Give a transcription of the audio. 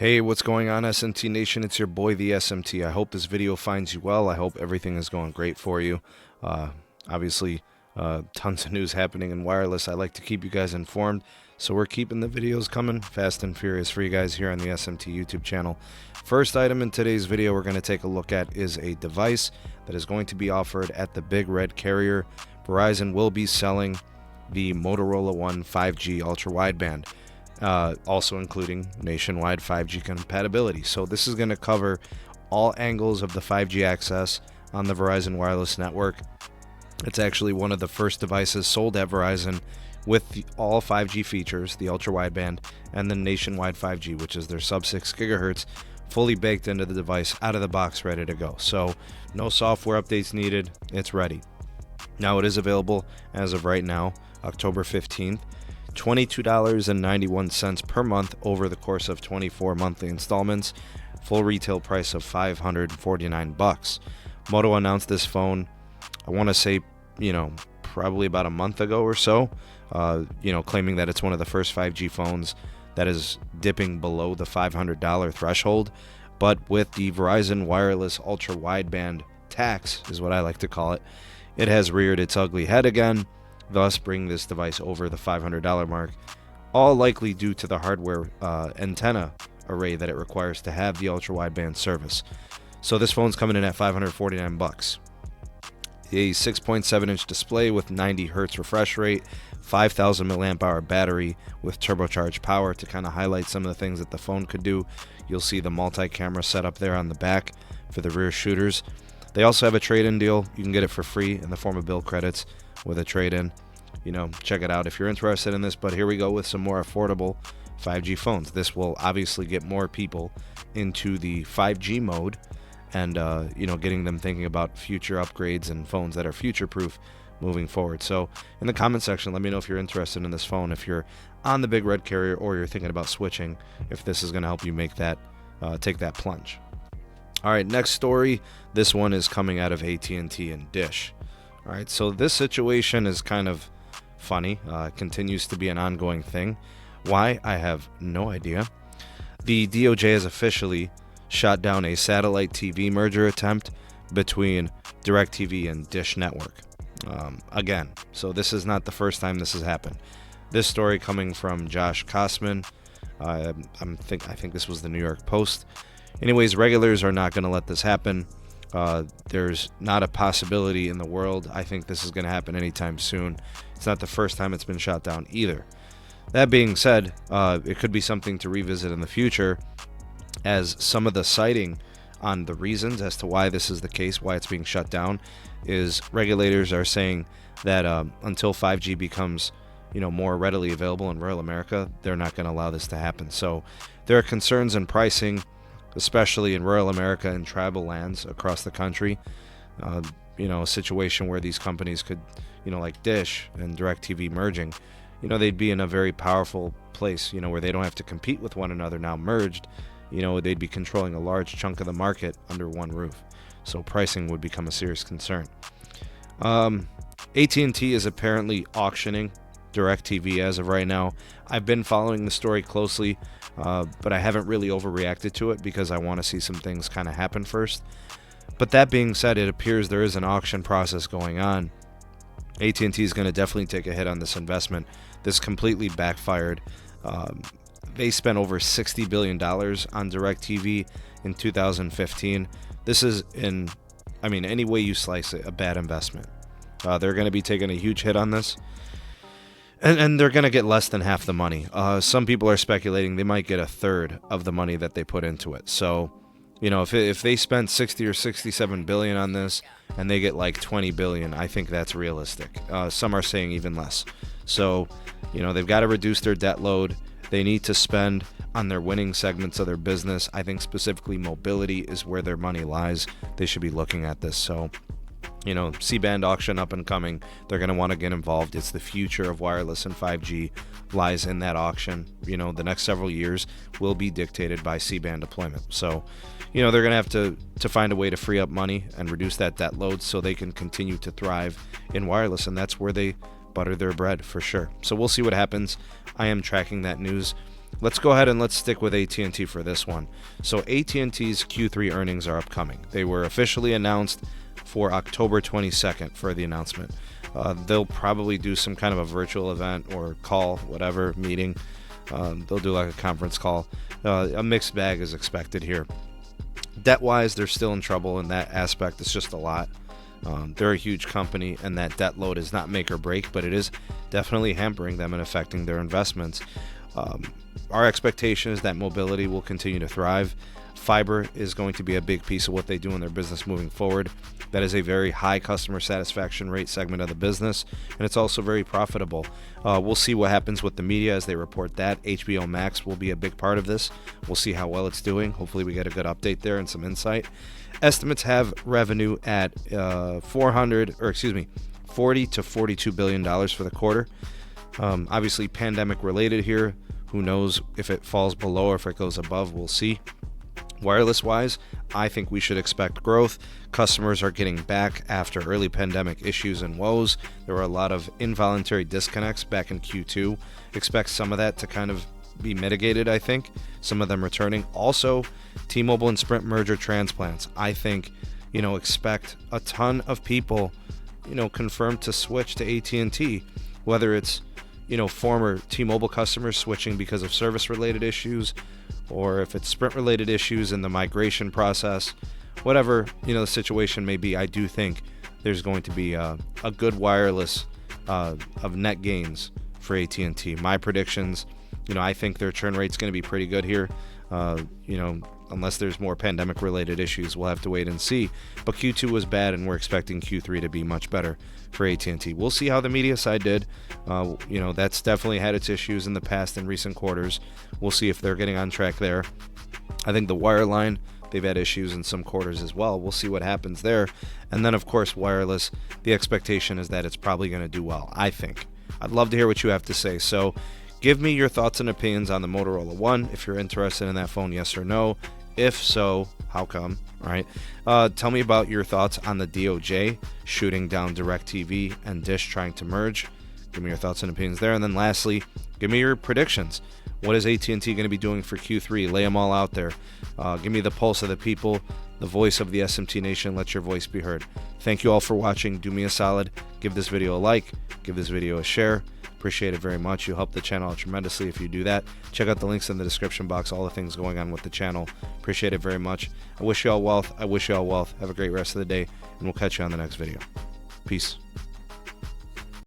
Hey, what's going on, SMT Nation? It's your boy, the SMT. I hope this video finds you well. I hope everything is going great for you. Obviously, tons of news happening in wireless. I like to keep you guys informed, so we're keeping the videos coming fast and furious for you guys here on the SMT YouTube channel. First item in today's video we're going to take a look at is a device that is going to be offered at the Big Red Carrier. Verizon will be selling the Motorola One 5G ultra wideband. Also including nationwide 5G compatibility. So this is going to cover all angles of the 5G access on the Verizon wireless network. It's actually one of the first devices sold at Verizon with all 5G features, the ultra wideband and the nationwide 5G, which is their sub 6 gigahertz, fully baked into the device, out of the box, ready to go. So no software updates needed. It's ready. Now it is available as of right now, October 15th. $22.91 per month over the course of 24 monthly installments. Full retail price of $549. Moto announced this phone, I want to say, probably about a month ago or so, claiming that it's one of the first 5G phones that is dipping below the $500 threshold. But with the Verizon wireless ultra wideband tax, is what I like to call it, it has reared its ugly head again, thus bringing this device over the $500 mark, all likely due to the hardware antenna array that it requires to have the ultra wideband service. So this phone's coming in at $549. A 6.7-inch display with 90 Hz refresh rate, 5,000 mAh battery with turbocharged power to kind of highlight some of the things that the phone could do. You'll see the multi-camera setup there on the back for the rear shooters. They also have a trade-in deal. You can get it for free in the form of bill credits with a trade-in. Check it out if you're interested in this. But here we go with some more affordable 5G phones. This will obviously get more people into the 5G mode and getting them thinking about future upgrades and phones that are future-proof moving forward. So in the comment section, let me know if you're interested in this phone, if you're on the Big Red Carrier or you're thinking about switching, if this is going to help you make that take that plunge. All right, next story. This one is coming out of AT&T and Dish. All right, so this situation is kind of funny. Continues to be an ongoing thing. Why? I have no idea. The DOJ has officially shot down a satellite TV merger attempt between DirecTV and Dish Network. Again, so this is not the first time this has happened. This story coming from Josh Kosman. I think this was the New York Post. Anyways, regulators are not going to let this happen. There's not a possibility in the world. I think this is going to happen anytime soon. It's not the first time it's been shot down either. That being said, it could be something to revisit in the future, as some of the citing on the reasons as to why this is the case, why it's being shut down, is regulators are saying that until 5G becomes more readily available in rural America, they're not going to allow this to happen. So there are concerns in pricing, especially in rural America and tribal lands across the country. A situation where these companies could, like Dish and DirecTV merging, they'd be in a very powerful place, where they don't have to compete with one another now merged. They'd be controlling a large chunk of the market under one roof. So pricing would become a serious concern. AT&T is apparently auctioning DirecTV as of right now. I've been following the story closely, but I haven't really overreacted to it because I want to see some things kind of happen first. But that being said, it appears there is an auction process going on. AT&T is going to definitely take a hit on this investment. This completely backfired. They spent over $60 billion on DirecTV in 2015. This is, any way you slice it, a bad investment. They're going to be taking a huge hit on this. And they're going to get less than half the money. Some people are speculating they might get a third of the money that they put into it. So, if they spent 60 or 67 billion on this and they get like 20 billion, I think that's realistic. Some are saying even less. So, they've got to reduce their debt load. They need to spend on their winning segments of their business. I think specifically mobility is where their money lies. They should be looking at this. So, C-band auction up and coming. They're going to want to get involved. It's the future of wireless, and 5G lies in that auction. The next several years will be dictated by C-band deployment. So, they're going to have to find a way to free up money and reduce that debt load so they can continue to thrive in wireless, and that's where they butter their bread for sure. So we'll see what happens. I am tracking that news. let's go ahead and let's stick with AT&T for this one. So AT&T's Q3 earnings are upcoming. They were officially announced for October 22nd for the announcement. They'll probably do some kind of a virtual event or call, whatever, meeting. They'll do like a conference call. A mixed bag is expected here. Debt-wise, they're still in trouble in that aspect. It's just a lot. They're a huge company, and that debt load is not make or break, but it is definitely hampering them and affecting their investments. Our expectation is that mobility will continue to thrive. Fiber is going to be a big piece of what they do in their business moving forward. That is a very high customer satisfaction rate segment of the business, and it's also very profitable. We'll see what happens with the media as they report that. HBO Max will be a big part of this. We'll see how well it's doing. Hopefully we get a good update there and some insight. Estimates have revenue at $40 to $42 billion for the quarter. Obviously pandemic related here. Who knows if it falls below or if it goes above, we'll see. Wireless wise, I think we should expect growth. Customers are getting back after early pandemic issues and woes. There were a lot of involuntary disconnects back in Q2. Expect some of that to kind of be mitigated, I think. Some of them returning. Also, T-Mobile and Sprint merger transplants. I think, expect a ton of people, confirmed to switch to AT&T, whether it's, former T-Mobile customers switching because of service-related issues, or if it's Sprint-related issues in the migration process, whatever, the situation may be. I do think there's going to be a good wireless of net gains for AT&T. My predictions, I think their churn rate's going to be pretty good here. Unless there's more pandemic-related issues, we'll have to wait and see. But Q2 was bad, and we're expecting Q3 to be much better for AT&T. We'll see how the media side did. That's definitely had its issues in the past in recent quarters. We'll see if they're getting on track there. I think the wireline, they've had issues in some quarters as well. We'll see what happens there. And then, of course, wireless, the expectation is that it's probably going to do well, I think. I'd love to hear what you have to say. So give me your thoughts and opinions on the Motorola One. If you're interested in that phone, yes or no. If so, how come? All right. Tell me about your thoughts on the DOJ shooting down DirecTV and Dish trying to merge. Give me your thoughts and opinions there. And then lastly, give me your predictions. What is AT&T going to be doing for Q3? Lay them all out there. Give me the pulse of the people, the voice of the SMT Nation. Let your voice be heard. Thank you all for watching. Do me a solid. Give this video a like. Give this video a share. Appreciate it very much. You help the channel out tremendously if you do that. Check out the links in the description box, all the things going on with the channel. Appreciate it very much. I wish you all wealth. I wish you all wealth. Have a great rest of the day, and we'll catch you on the next video. Peace.